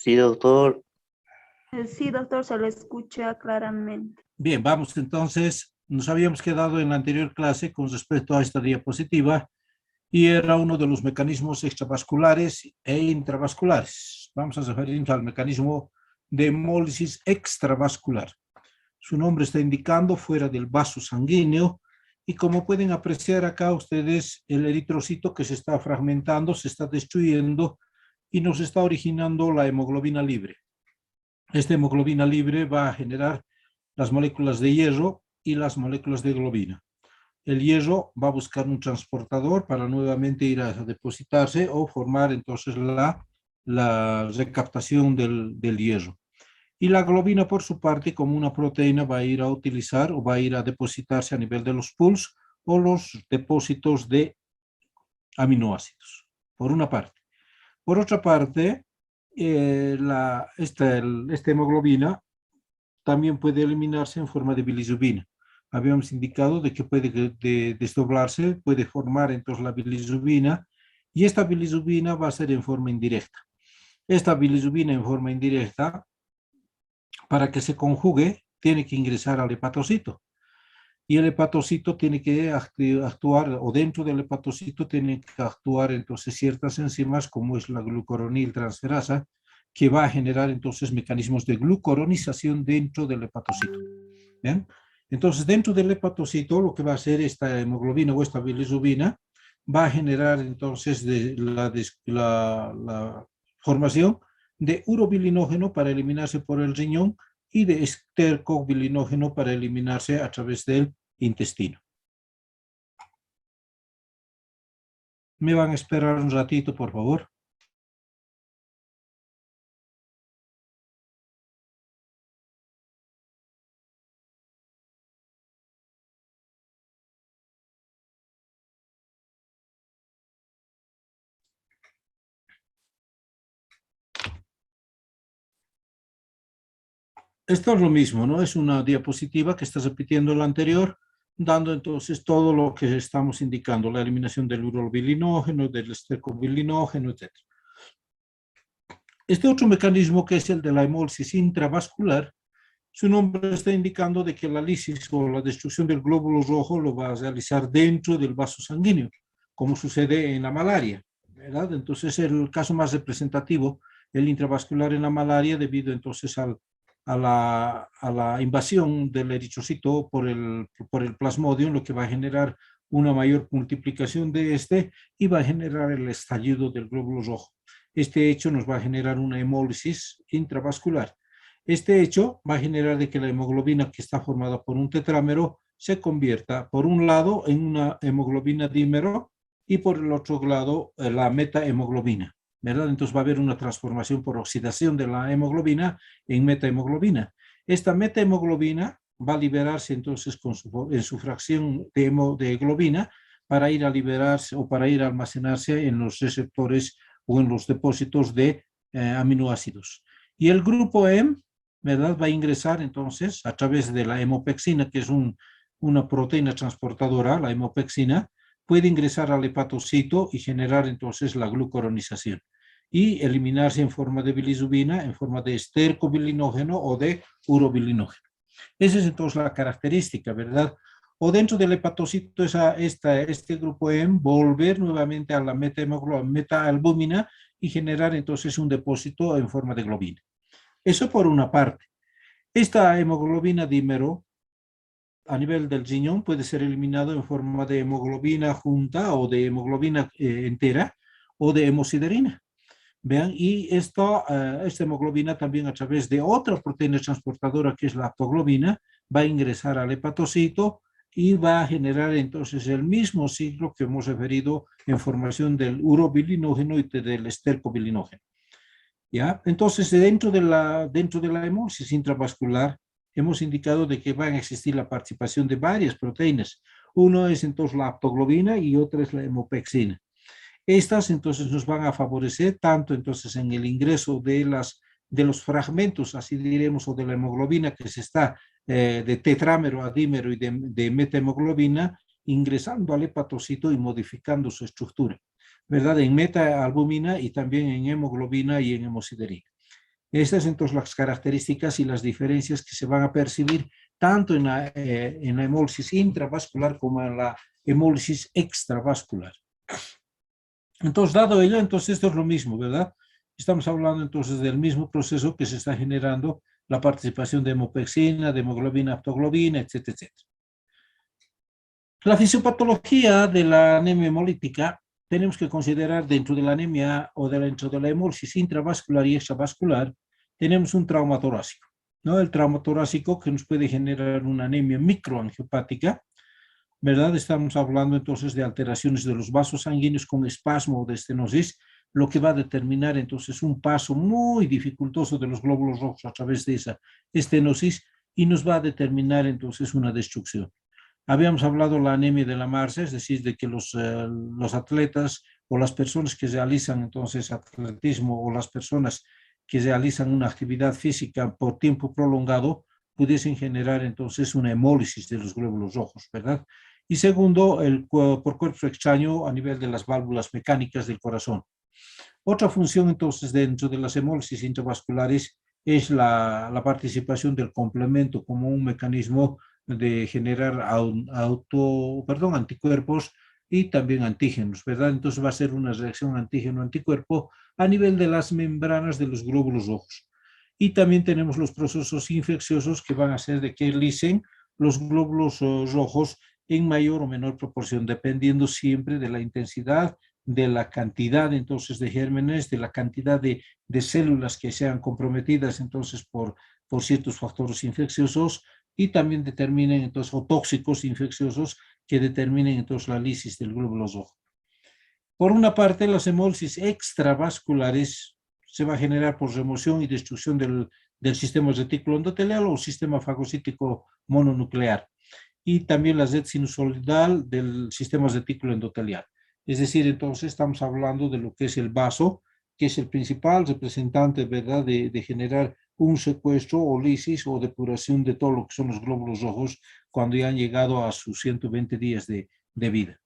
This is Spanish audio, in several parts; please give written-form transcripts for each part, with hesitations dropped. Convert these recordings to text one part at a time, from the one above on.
Sí, doctor. Sí, doctor, se lo escucha claramente. Bien, vamos entonces. Nos habíamos quedado en la anterior clase con respecto a esta diapositiva y era uno de los mecanismos extravasculares e intravasculares. Vamos a referirnos al mecanismo de hemólisis extravascular. Su nombre está indicando fuera del vaso sanguíneo y como pueden apreciar acá ustedes, el eritrocito que se está fragmentando, se está destruyendo y nos está originando la hemoglobina libre. Esta hemoglobina libre va a generar las moléculas de hierro y las moléculas de globina. El hierro va a buscar un transportador para nuevamente ir a depositarse o formar entonces la recaptación del hierro. Y la globina, por su parte, como una proteína, va a ir a utilizar o va a ir a depositarse a nivel de los pools o los depósitos de aminoácidos, por una parte. Por otra parte, esta hemoglobina también puede eliminarse en forma de bilirrubina. Habíamos indicado de que puede desdoblarse, puede formar entonces la bilirrubina y esta bilirrubina va a ser en forma indirecta. Esta bilirrubina en forma indirecta, para que se conjugue, tiene que ingresar al hepatocito. Y el hepatocito tiene que actuar, o dentro del hepatocito tienen que actuar entonces ciertas enzimas como es la glucuronil transferasa, que va a generar entonces mecanismos de glucoronización dentro del hepatocito. ¿Bien? Entonces dentro del hepatocito lo que va a hacer esta hemoglobina o esta bilirrubina va a generar entonces la formación de urobilinógeno para eliminarse por el riñón y de estercobilinógeno para eliminarse a través del intestino. ¿Me van a esperar un ratito, por favor? Esto es lo mismo, ¿no? Es una diapositiva que está repitiendo la anterior, dando entonces todo lo que estamos indicando, la eliminación del urobilinógeno, del estercobilinógeno, etc. Este otro mecanismo, que es el de la hemólisis intravascular, su nombre está indicando de que la lisis o la destrucción del glóbulo rojo lo va a realizar dentro del vaso sanguíneo, como sucede en la malaria, ¿verdad? Entonces, el caso más representativo, el intravascular en la malaria, debido entonces a la invasión del eritrocito por el plasmodium, lo que va a generar una mayor multiplicación de este y va a generar el estallido del glóbulo rojo. Este hecho nos va a generar una hemólisis intravascular. Este hecho va a generar de que la hemoglobina, que está formada por un tetrámero, se convierta por un lado en una hemoglobina dímero y por el otro lado la metahemoglobina, ¿verdad? Entonces va a haber una transformación por oxidación de la hemoglobina en metahemoglobina. Esta metahemoglobina va a liberarse entonces en su fracción de globina para ir a liberarse o para ir a almacenarse en los receptores o en los depósitos de aminoácidos. Y el grupo M, ¿verdad?, va a ingresar entonces a través de la hemopexina, que es una proteína transportadora, la hemopexina, puede ingresar al hepatocito y generar entonces la glucoronización y eliminarse en forma de bilirrubina, en forma de estercobilinógeno o de urobilinógeno. Esa es entonces la característica, ¿verdad? O dentro del hepatocito este grupo M volver nuevamente a la metaalbúmina y generar entonces un depósito en forma de globina. Eso por una parte. Esta hemoglobina dímero a nivel del riñón puede ser eliminado en forma de hemoglobina junta o de hemoglobina entera o de hemosiderina. Vean, y esta hemoglobina también a través de otra proteína transportadora que es la aptoglobina va a ingresar al hepatocito y va a generar entonces el mismo ciclo que hemos referido en formación del urobilinógeno y del estercobilinógeno. ¿Ya? Entonces, dentro de la hemólisis intravascular, hemos indicado de que van a existir la participación de varias proteínas. Uno es entonces la aptoglobina y otra es la hemopexina. Estas entonces nos van a favorecer tanto entonces en el ingreso de los fragmentos, así diremos, o de la hemoglobina que se está de tetrámero a dímero y de metahemoglobina, ingresando al hepatocito y modificando su estructura, ¿verdad? En metaalbúmina y también en hemoglobina y en hemosiderina. Estas son entonces las características y las diferencias que se van a percibir tanto en la hemólisis intravascular como en la hemólisis extravascular. Entonces, dado ello, entonces esto es lo mismo, ¿verdad? Estamos hablando entonces del mismo proceso que se está generando la participación de hemopexina, de hemoglobina, aptoglobina, etcétera, etcétera. La fisiopatología de la anemia hemolítica tenemos que considerar dentro de la anemia o dentro de la hemólisis intravascular y extravascular, tenemos un trauma torácico, ¿no? El trauma torácico que nos puede generar una anemia microangiopática, ¿verdad? Estamos hablando entonces de alteraciones de los vasos sanguíneos con espasmo o de estenosis, lo que va a determinar entonces un paso muy dificultoso de los glóbulos rojos a través de esa estenosis y nos va a determinar entonces una destrucción. Habíamos hablado de la anemia de la Marsa, es decir, de que los atletas o las personas que realizan entonces atletismo o las personas que realizan una actividad física por tiempo prolongado pudiesen generar entonces una hemólisis de los glóbulos rojos, ¿verdad? Y segundo, por cuerpo extraño a nivel de las válvulas mecánicas del corazón. Otra función entonces dentro de las hemólisis intravasculares es la participación del complemento como un mecanismo de generar anticuerpos y también antígenos, ¿verdad? Entonces va a ser una reacción antígeno-anticuerpo a nivel de las membranas de los glóbulos rojos. Y también tenemos los procesos infecciosos que van a hacer de que lisen los glóbulos rojos en mayor o menor proporción, dependiendo siempre de la intensidad, de la cantidad entonces de gérmenes, de la cantidad de células que sean comprometidas entonces por ciertos factores infecciosos y también determinen entonces, o tóxicos infecciosos que determinen entonces la lisis del glóbulo rojo. Por una parte, las hemólisis extravasculares se va a generar por remoción y destrucción del sistema retículo endotelial o sistema fagocítico mononuclear y también la red sinusoidal del sistema retículo endotelial. Es decir, entonces estamos hablando de lo que es el vaso, que es el principal representante, ¿verdad?, de generar un secuestro o lisis o depuración de todo lo que son los glóbulos rojos cuando ya han llegado a sus 120 días de vida.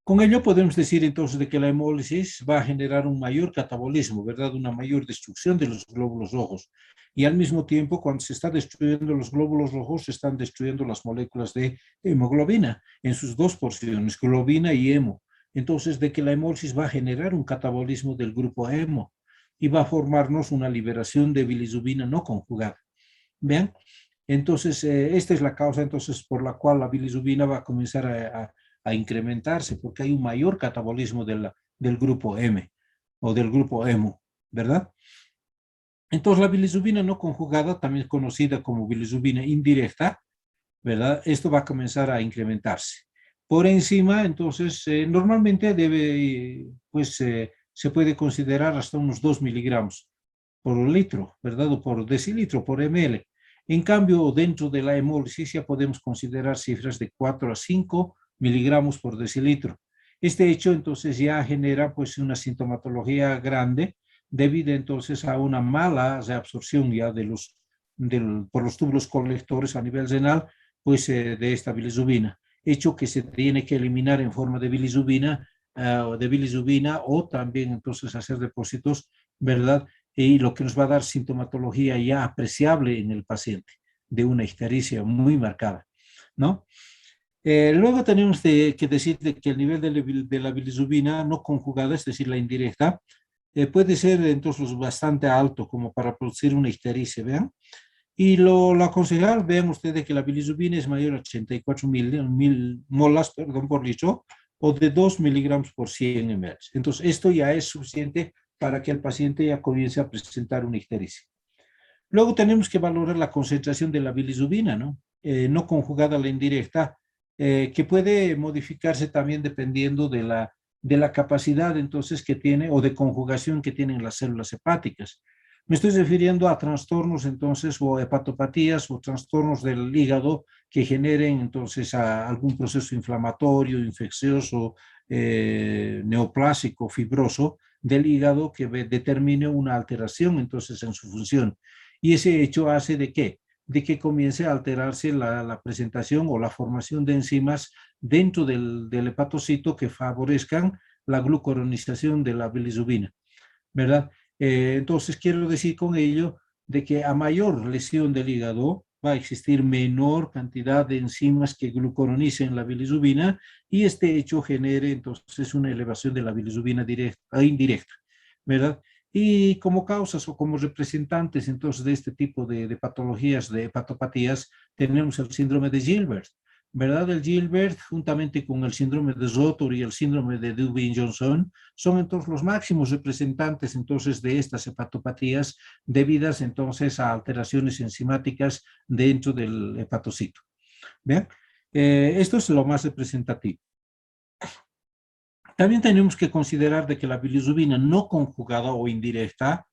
Con ello podemos decir entonces de que la hemólisis va a generar un mayor catabolismo, ¿verdad? Una mayor destrucción de los glóbulos rojos. Y al mismo tiempo, cuando se está destruyendo los glóbulos rojos, se están destruyendo las moléculas de hemoglobina en sus dos porciones, globina y hemo. Entonces, de que la hemólisis va a generar un catabolismo del grupo hemo y va a formarnos una liberación de bilirrubina no conjugada. ¿Vean? Entonces, esta es la causa entonces por la cual la bilirrubina va a comenzar a incrementarse, porque hay un mayor catabolismo del grupo M o del grupo hemo, ¿verdad? Entonces, la bilirrubina no conjugada, también conocida como bilirrubina indirecta, ¿verdad? Esto va a comenzar a incrementarse. Por encima, entonces, normalmente se puede considerar hasta unos 2 miligramos por litro, ¿verdad? O por decilitro, por ml. En cambio, dentro de la hemólisis ya podemos considerar cifras de 4 a 5 miligramos por decilitro. Este hecho entonces ya genera pues una sintomatología grande debido entonces a una mala reabsorción ya por los túbulos colectores a nivel renal pues de esta bilirrubina, hecho que se tiene que eliminar en forma de bilirrubina o también entonces hacer depósitos, ¿verdad? Y lo que nos va a dar sintomatología ya apreciable en el paciente, de una ictericia muy marcada, ¿no? Luego tenemos que decir que el nivel de la bilirrubina no conjugada, es decir, la indirecta, puede ser entonces bastante alto como para producir una ictericia, ¿vean? Y lo aconsejable, vean ustedes que la bilirrubina es mayor a 84 molas por litro o de 2 miligramos por 100 ml. Entonces, esto ya es suficiente para que el paciente ya comience a presentar una ictericia. Luego tenemos que valorar la concentración de la bilirrubina, ¿no? No conjugada a la indirecta, que puede modificarse también dependiendo de la capacidad entonces que tiene o de conjugación que tienen las células hepáticas. Me estoy refiriendo a trastornos entonces o hepatopatías o trastornos del hígado que generen entonces algún proceso inflamatorio, infeccioso, neoplásico, fibroso del hígado que determine una alteración entonces en su función. Y ese hecho hace de qué? De que comience a alterarse la presentación o la formación de enzimas dentro del hepatocito que favorezcan la glucuronización de la bilirrubina, ¿verdad? Entonces, quiero decir con ello de que a mayor lesión del hígado va a existir menor cantidad de enzimas que glucoronicen la bilirrubina y este hecho genere entonces una elevación de la bilirrubina directa e indirecta, ¿verdad? Y como causas o como representantes entonces de este tipo de patologías, de hepatopatías, tenemos el síndrome de Gilbert, ¿verdad? El Gilbert, juntamente con el síndrome de Rotor y el síndrome de Dubin-Johnson, son entonces los máximos representantes entonces de estas hepatopatías debidas entonces a alteraciones enzimáticas dentro del hepatocito. ¿Bien? Esto es lo más representativo. También tenemos que considerar de que la bilirrubina no conjugada o indirecta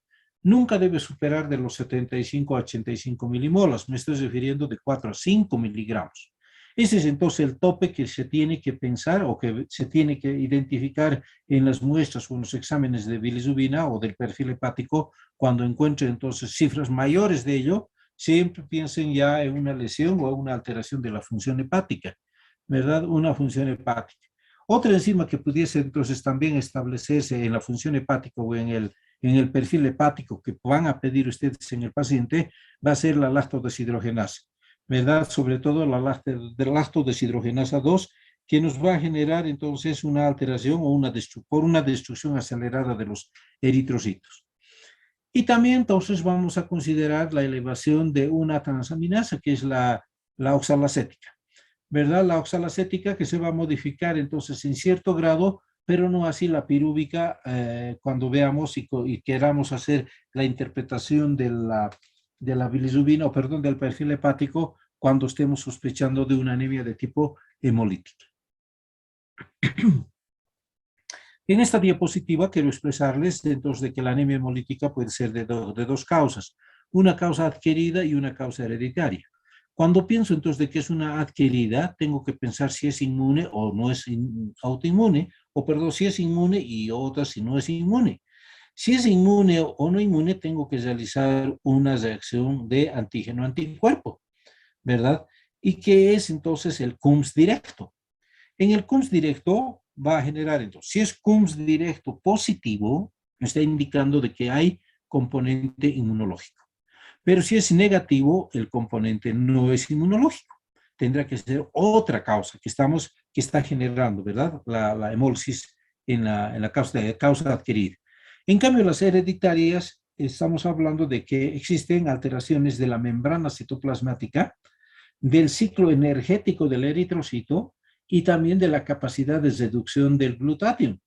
nunca debe superar de los 75 a 85 milimolas. Me estoy refiriendo de 4 a 5 miligramos. Ese es entonces el tope que se tiene que pensar o que se tiene que identificar en las muestras o en los exámenes de bilirrubina o del perfil hepático. Cuando encuentren entonces cifras mayores de ello, siempre piensen ya en una lesión o en una alteración de la función hepática, ¿verdad? Una función hepática. Otra enzima que pudiese entonces también establecerse en la función hepática o en el perfil hepático que van a pedir ustedes en el paciente va a ser la lactodeshidrogenasa, ¿verdad? Sobre todo la lactodeshidrogenasa 2, que nos va a generar entonces una alteración o por una destrucción acelerada de los eritrocitos. Y también entonces vamos a considerar la elevación de una transaminasa, que es la oxalacética, ¿verdad? La oxalacética que se va a modificar entonces en cierto grado, pero no así la pirúvica cuando veamos y queramos hacer la interpretación de la bilirrubina, o perdón, del perfil hepático cuando estemos sospechando de una anemia de tipo hemolítica. En esta diapositiva quiero expresarles entonces de que la anemia hemolítica puede ser de dos causas, una causa adquirida y una causa hereditaria. Cuando pienso entonces de que es una adquirida, tengo que pensar si es inmune o no es autoinmune, o perdón, si es inmune y otra si no es inmune. Si es inmune o no inmune, tengo que realizar una reacción de antígeno-anticuerpo, ¿verdad? ¿Y qué es entonces el CUMS directo? En el CUMS directo va a generar entonces, si es CUMS directo positivo, me está indicando de que hay componente inmunológico. Pero si es negativo, el componente no es inmunológico. Tendrá que ser otra causa que está generando, ¿verdad? La hemólisis en la causa adquirida. En cambio, las hereditarias, estamos hablando de que existen alteraciones de la membrana citoplasmática, del ciclo energético del eritrocito y también de la capacidad de reducción del glutatión,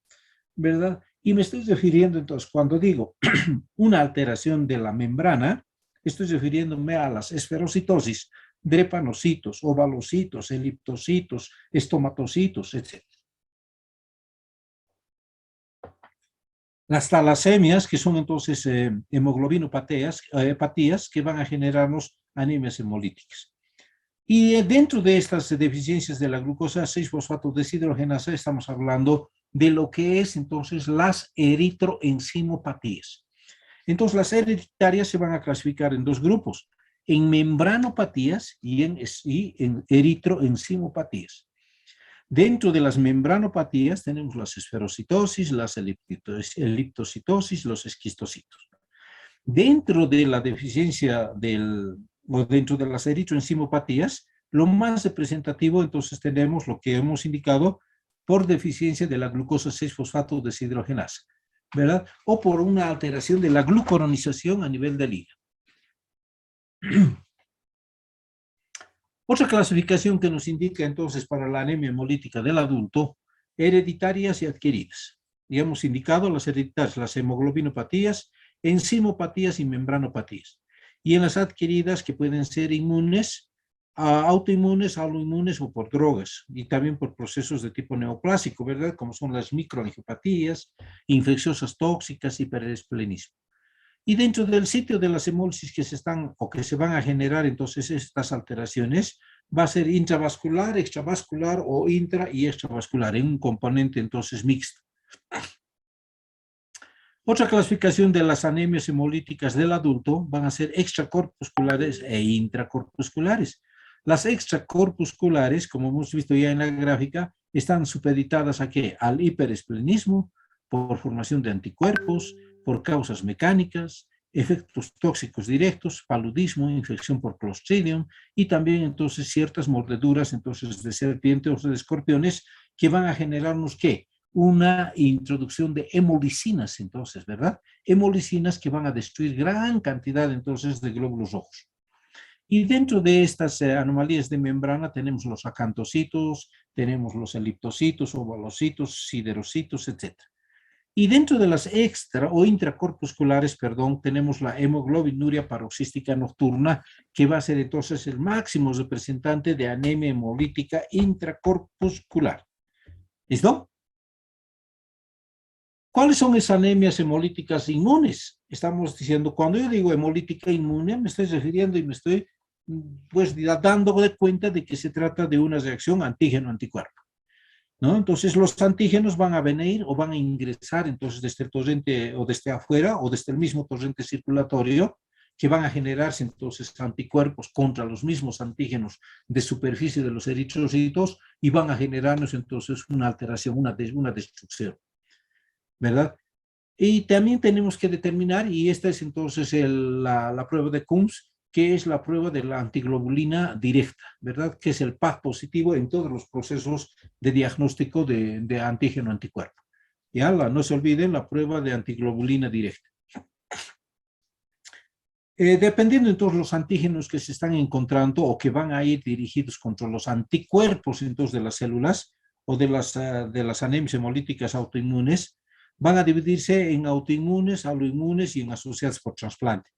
¿verdad? Y me estoy refiriendo entonces, cuando digo una alteración de la membrana, estoy refiriéndome a las esferocitosis, drepanocitos, ovalocitos, eliptocitos, estomatocitos, etc. Las talasemias, que son entonces hemoglobinopatías que van a generarnos anemias hemolíticas. Y dentro de estas deficiencias de la glucosa 6-fosfato deshidrogenasa estamos hablando de lo que es entonces las eritroenzimopatías. Entonces las hereditarias se van a clasificar en dos grupos, en membranopatías y en eritroenzimopatías. Dentro de las membranopatías tenemos las esferocitosis, las eliptocitosis, los esquistocitos. Dentro de la deficiencia o dentro de las eritroenzimopatías, lo más representativo entonces tenemos lo que hemos indicado por deficiencia de la glucosa 6-fosfato deshidrogenasa, ¿verdad? O por una alteración de la glucoronización a nivel del hígado. Otra clasificación que nos indica entonces para la anemia hemolítica del adulto, hereditarias y adquiridas. Y hemos indicado las hereditarias, las hemoglobinopatías, enzimopatías y membranopatías. Y en las adquiridas que pueden ser inmunes, autoinmunes, autoinmunes o por drogas, y también por procesos de tipo neoplásico, ¿verdad? Como son las microangiopatías, infecciosas tóxicas, hiperesplenismo. Y dentro del sitio de las hemólisis que se van a generar entonces estas alteraciones, va a ser intravascular, extravascular o intra y extravascular, en un componente entonces mixto. Otra clasificación de las anemias hemolíticas del adulto van a ser extracorpusculares e intracorpusculares. Las extracorpusculares, como hemos visto ya en la gráfica, están supeditadas a ¿qué? Al hiperesplenismo, por formación de anticuerpos, por causas mecánicas, efectos tóxicos directos, paludismo, infección por Clostridium y también entonces ciertas mordeduras entonces de serpiente o de escorpiones que van a generarnos ¿qué? Una introducción de hemolicinas entonces, ¿verdad? Hemolicinas que van a destruir gran cantidad entonces de glóbulos rojos. Y dentro de estas anomalías de membrana tenemos los acantocitos, tenemos los eliptocitos, ovalocitos, siderocitos, etc. Y dentro de las extra o intracorpusculares, perdón, tenemos la hemoglobinuria paroxística nocturna, que va a ser entonces el máximo representante de anemia hemolítica intracorpuscular. ¿Listo? ¿Cuáles son esas anemias hemolíticas inmunes? Estamos diciendo, cuando yo digo hemolítica inmune, me estoy refiriendo y me estoy pues dando de cuenta de que se trata de una reacción antígeno-anticuerpo, ¿no? Entonces los antígenos van a venir o van a ingresar entonces desde el torrente o desde afuera o desde el mismo torrente circulatorio, que van a generarse entonces anticuerpos contra los mismos antígenos de superficie de los eritrocitos y van a generarnos entonces una alteración, una destrucción, ¿verdad? Y también tenemos que determinar, y esta es entonces la prueba de Coombs, que es la prueba de la antiglobulina directa, ¿verdad? Que es el PAC positivo en todos los procesos de diagnóstico de antígeno-anticuerpo. Ya, no se olviden la prueba de antiglobulina directa. Dependiendo entonces los antígenos que se están encontrando o que van a ir dirigidos contra los anticuerpos entonces de las células o de las anemias hemolíticas autoinmunes, van a dividirse en autoinmunes, aloinmunes y en asociadas por trasplante.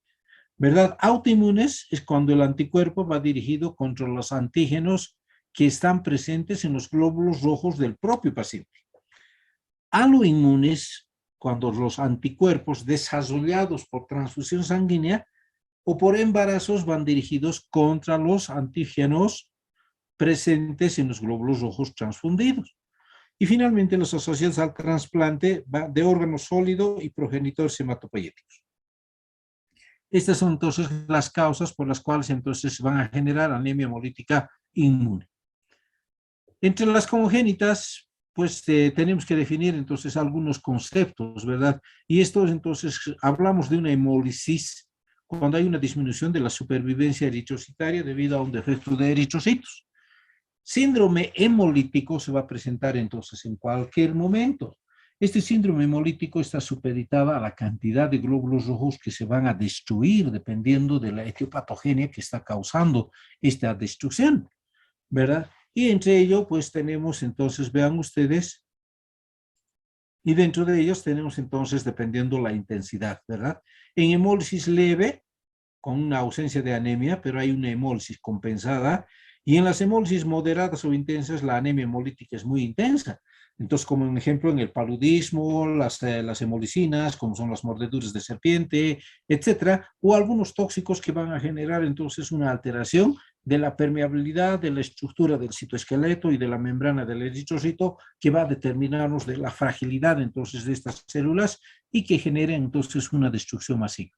¿Verdad? Autoinmunes es cuando el anticuerpo va dirigido contra los antígenos que están presentes en los glóbulos rojos del propio paciente. Aloinmunes, cuando los anticuerpos desarrollados por transfusión sanguínea o por embarazos van dirigidos contra los antígenos presentes en los glóbulos rojos transfundidos. Y finalmente los asociados al trasplante de órgano sólido y progenitores hematopoyéticos. Estas son entonces las causas por las cuales entonces van a generar anemia hemolítica inmune. Entre las congénitas, pues tenemos que definir entonces algunos conceptos, ¿verdad? Y estos entonces, hablamos de una hemólisis cuando hay una disminución de la supervivencia eritrocitaria debido a un defecto de eritrocitos. Síndrome hemolítico se va a presentar entonces en cualquier momento. Este síndrome hemolítico está supeditada a la cantidad de glóbulos rojos que se van a destruir dependiendo de la etiopatogenia que está causando esta destrucción, ¿verdad? Y entre ello, pues tenemos entonces, vean ustedes, y dentro de ellos tenemos entonces, dependiendo la intensidad, ¿verdad? En hemólisis leve, con una ausencia de anemia, pero hay una hemólisis compensada, y en las hemólisis moderadas o intensas, la anemia hemolítica es muy intensa. Entonces, como un ejemplo, en el paludismo, las hemolicinas, como son las mordeduras de serpiente, etcétera, o algunos tóxicos que van a generar entonces una alteración de la permeabilidad, de la estructura del citoesqueleto y de la membrana del eritrocito, que va a determinarnos de la fragilidad entonces de estas células y que genera entonces una destrucción masiva.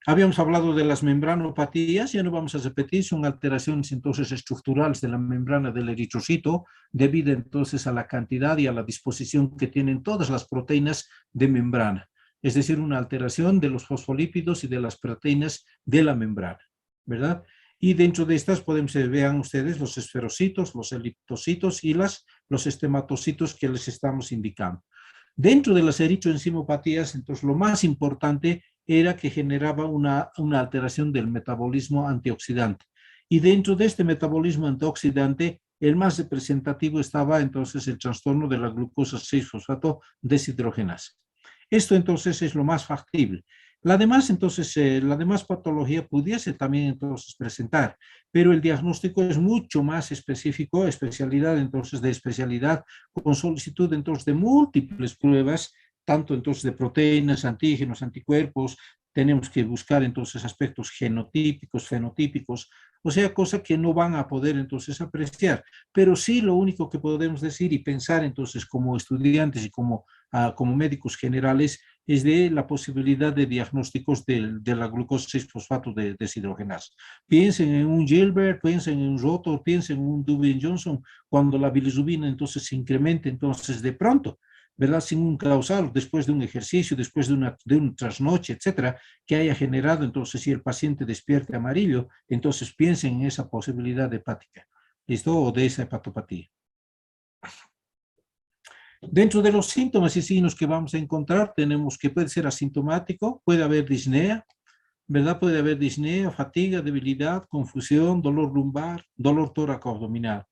Habíamos hablado de las membranopatías, ya no vamos a repetir, son alteraciones entonces estructurales de la membrana del eritrocito, debido entonces a la cantidad y a la disposición que tienen todas las proteínas de membrana, es decir, una alteración de los fosfolípidos y de las proteínas de la membrana, ¿verdad? Y dentro de estas vean ustedes los esferocitos, los eliptocitos y los estematocitos que les estamos indicando. Dentro de las eritroenzimopatías, entonces lo más importante era que generaba una alteración del metabolismo antioxidante. Y dentro de este metabolismo antioxidante, el más representativo estaba entonces el trastorno de la glucosa 6-fosfato deshidrogenasa. Esto entonces es lo más factible. La demás patología pudiese también entonces presentar, pero el diagnóstico es mucho más específico, especialidad con solicitud entonces de múltiples pruebas, tanto entonces de proteínas, antígenos, anticuerpos, tenemos que buscar entonces aspectos genotípicos, fenotípicos, o sea, cosas que no van a poder entonces apreciar, pero sí lo único que podemos decir y pensar entonces como estudiantes y como médicos generales es de la posibilidad de diagnósticos de la glucosa 6-fosfato de deshidrogenasa. Piensen en un Gilbert, piensen en un Rotor, piensen en un Dubin-Johnson, cuando la bilirrubina entonces se incrementa, entonces de pronto, ¿verdad? Sin un causal, después de un ejercicio, después de un trasnoche, etcétera, que haya generado, entonces, si el paciente despierte amarillo, entonces piensen en esa posibilidad hepática, ¿listo? O de esa hepatopatía. Dentro de los síntomas y signos que vamos a encontrar, tenemos que puede ser asintomático, puede haber disnea, ¿verdad? Puede haber disnea, fatiga, debilidad, confusión, dolor lumbar, dolor tóraco-abdominal.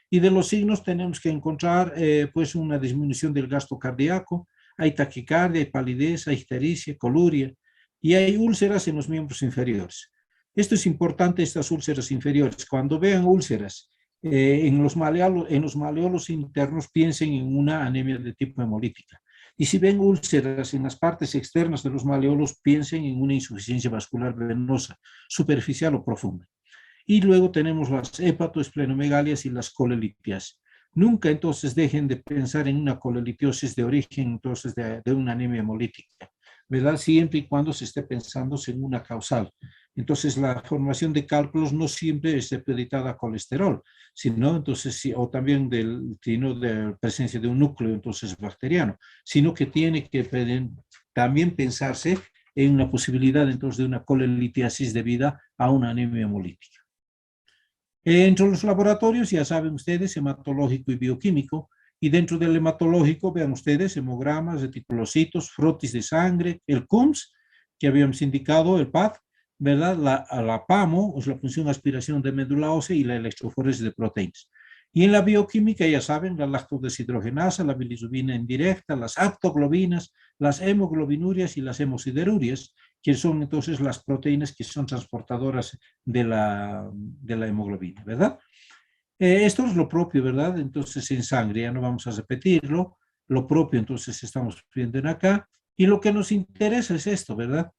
Y de los signos tenemos que encontrar pues una disminución del gasto cardíaco, hay taquicardia, hay palidez, hay ictericia, coluria, y hay úlceras en los miembros inferiores. Esto es importante, estas úlceras inferiores. Cuando vean úlceras en los maleolos internos, piensen en una anemia de tipo hemolítica. Y si ven úlceras en las partes externas de los maleolos, piensen en una insuficiencia vascular venosa, superficial o profunda. Y luego tenemos las hepatoesplenomegalías y las colelitias. Nunca entonces dejen de pensar en una colelitiosis de origen entonces de una anemia hemolítica, ¿verdad? Siempre y cuando se esté pensando en una causal. Entonces la formación de cálculos no siempre es supeditada a colesterol, sino entonces, o también de presencia de un núcleo entonces bacteriano, sino que tiene que también pensarse en una posibilidad entonces de una colelitiasis debida a una anemia hemolítica. Entre los laboratorios, ya saben ustedes, hematológico y bioquímico, y dentro del hematológico, vean ustedes, hemogramas, reticulocitos, frotis de sangre, el CUMS, que habíamos indicado, el PAD, ¿verdad? La PAMO, o la función aspiración de médula ósea, y la electroforesis de proteínas. Y en la bioquímica, ya saben, la lactodeshidrogenasa, la bilirrubina indirecta, las aptoglobinas, las hemoglobinurias y las hemosiderurias, que son entonces las proteínas que son transportadoras de la hemoglobina, ¿verdad? Esto es lo propio, ¿verdad? Entonces en sangre, ya no vamos a repetirlo, lo propio entonces estamos viendo en acá, y lo que nos interesa es esto, ¿verdad?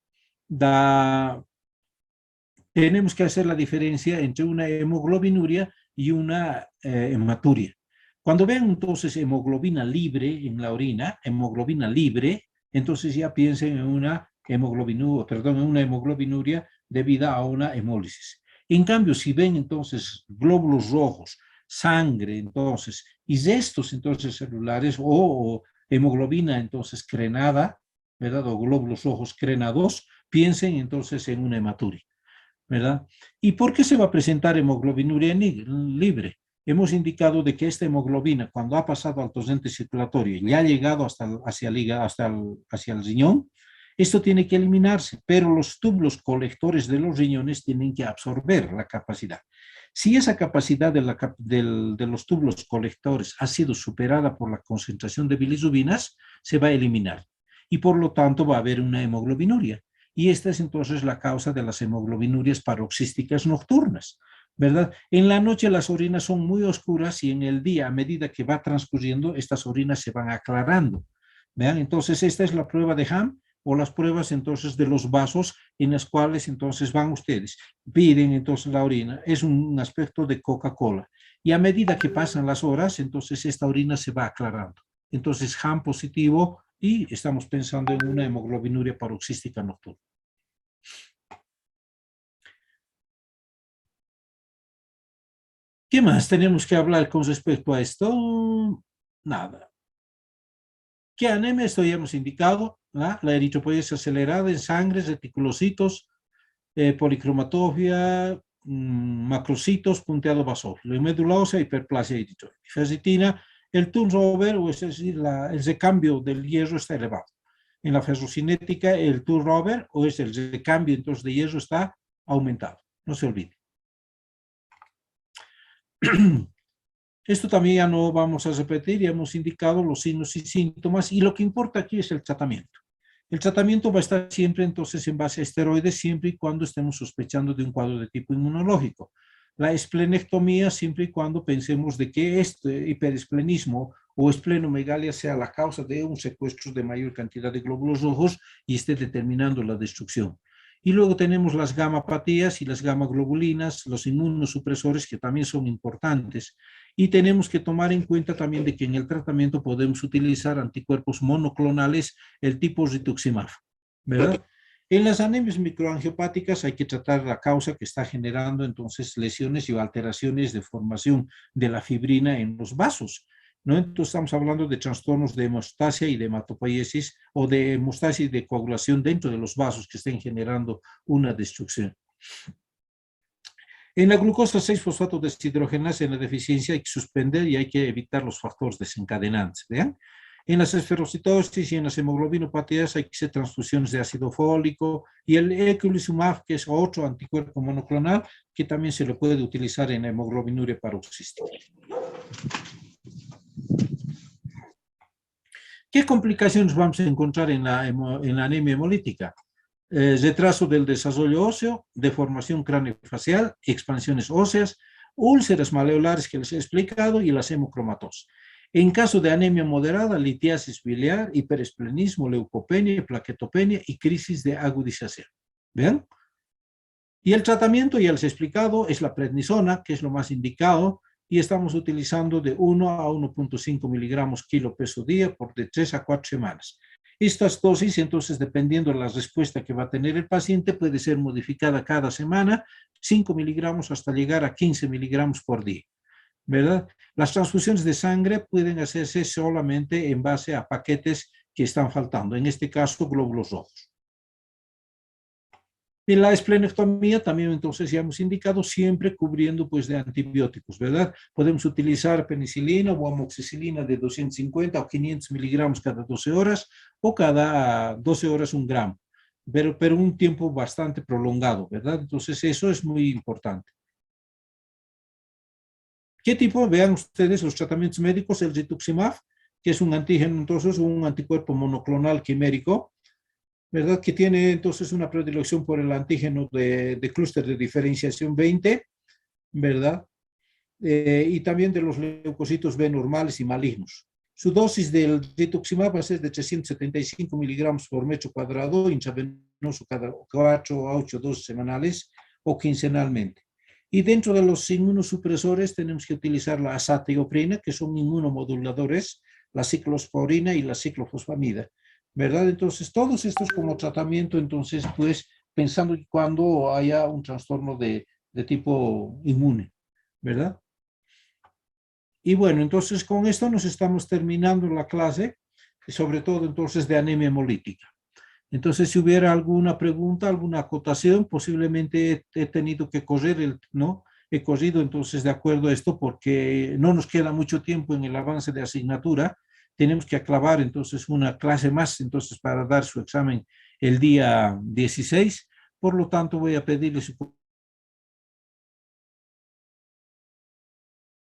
Tenemos que hacer la diferencia entre una hemoglobinuria y una hematuria. Cuando vean entonces hemoglobina libre en la orina, hemoglobina libre, entonces ya piensen en una hemoglobinuria debida a una hemólisis. En cambio, si ven entonces glóbulos rojos, sangre, entonces, y restos entonces celulares o hemoglobina entonces crenada, ¿verdad? O glóbulos rojos crenados, piensen entonces en una hematuria, ¿verdad? ¿Y por qué se va a presentar hemoglobinuria libre? Hemos indicado de que esta hemoglobina, cuando ha pasado al torrente circulatorio y ha llegado hacia el riñón, esto tiene que eliminarse, pero los túbulos colectores de los riñones tienen que absorber la capacidad. Si esa capacidad de los túbulos colectores ha sido superada por la concentración de bilirrubinas, se va a eliminar y por lo tanto va a haber una hemoglobinuria. Y esta es entonces la causa de las hemoglobinurias paroxísticas nocturnas, ¿verdad? En la noche las orinas son muy oscuras y en el día, a medida que va transcurriendo, estas orinas se van aclarando. ¿Vean? Entonces esta es la prueba de Ham o las pruebas entonces de los vasos en las cuales entonces van ustedes, piden entonces la orina, es un aspecto de Coca-Cola. Y a medida que pasan las horas, entonces esta orina se va aclarando. Entonces Ham positivo y estamos pensando en una hemoglobinuria paroxística nocturna. ¿Qué más tenemos que hablar con respecto a esto? Nada. ¿Qué anemia? Esto ya hemos indicado, ¿la? La eritropoiesis acelerada en sangre, reticulocitos, policromatofia, macrocitos, punteado basófilo, médula ósea, hiperplasia eritroide. Ferritina, el turnover, o es decir, el recambio del hierro está elevado. En la ferrocinética, el turnover, o es el recambio entonces de hierro, está aumentado. No se olvide. Esto también ya no vamos a repetir, ya hemos indicado los signos y síntomas, y lo que importa aquí es el tratamiento. El tratamiento va a estar siempre entonces en base a esteroides, siempre y cuando estemos sospechando de un cuadro de tipo inmunológico. La esplenectomía, siempre y cuando pensemos de que este hiperesplenismo o esplenomegalia sea la causa de un secuestro de mayor cantidad de glóbulos rojos y esté determinando la destrucción. Y luego tenemos las gamapatías y las gamaglobulinas, los inmunosupresores, que también son importantes. Y tenemos que tomar en cuenta también de que en el tratamiento podemos utilizar anticuerpos monoclonales, el tipo rituximab, ¿verdad? En las anemias microangiopáticas hay que tratar la causa que está generando entonces lesiones y alteraciones de formación de la fibrina en los vasos, ¿no? Entonces estamos hablando de trastornos de hemostasia y de hematopoiesis o de hemostasia y de coagulación dentro de los vasos que estén generando una destrucción. En la glucosa 6-fosfato deshidrogenasa en la deficiencia hay que suspender y hay que evitar los factores desencadenantes, ¿vean? En las esferocitosis y en las hemoglobinopatías hay que hacer transfusiones de ácido fólico y el eculizumab, que es otro anticuerpo monoclonal que también se le puede utilizar en hemoglobinuria paroxística. ¿Qué complicaciones vamos a encontrar en la anemia hemolítica? Retraso del desarrollo óseo, deformación craneofacial, expansiones óseas, úlceras maleolares que les he explicado y las hemocromatosis. En caso de anemia moderada, litiasis biliar, hiperesplenismo, leucopenia, plaquetopenia y crisis de agudización. ¿Ven? Y el tratamiento, ya les he explicado, es la prednisona, que es lo más indicado, y estamos utilizando de 1 a 1.5 miligramos kilo peso día por de 3 a 4 semanas. Estas dosis, entonces, dependiendo de la respuesta que va a tener el paciente, puede ser modificada cada semana, 5 miligramos hasta llegar a 15 miligramos por día, ¿verdad? Las transfusiones de sangre pueden hacerse solamente en base a paquetes que están faltando, en este caso glóbulos rojos. Y la esplenectomía también entonces ya hemos indicado siempre cubriendo pues de antibióticos, ¿verdad? Podemos utilizar penicilina o amoxicilina de 250 o 500 miligramos cada 12 horas o cada 12 horas 1 gramo, pero un tiempo bastante prolongado, ¿verdad? Entonces eso es muy importante. ¿Qué tipo? Vean ustedes los tratamientos médicos, el rituximab, que es un antígeno, entonces un anticuerpo monoclonal quimérico, ¿verdad? Que tiene entonces una predilección por el antígeno de clúster de diferenciación 20, ¿verdad? Y también de los leucocitos B normales y malignos. Su dosis del rituximab va a ser de 375 miligramos por metro cuadrado, intravenoso cada 4 a 8 dosis semanales o quincenalmente. Y dentro de los inmunosupresores tenemos que utilizar la azatioprina, que son inmunomoduladores, la ciclosporina y la ciclofosfamida, ¿verdad? Entonces, todos estos como tratamiento, entonces, pues, pensando que cuando haya un trastorno de tipo inmune, ¿verdad? Y bueno, entonces con esto nos estamos terminando la clase, sobre todo entonces de anemia hemolítica. Entonces, si hubiera alguna pregunta, alguna acotación, posiblemente he tenido que correr, ¿no? He corrido entonces de acuerdo a esto porque no nos queda mucho tiempo en el avance de asignatura. Tenemos que aclavar entonces una clase más entonces para dar su examen el día 16. Por lo tanto, voy a pedirle su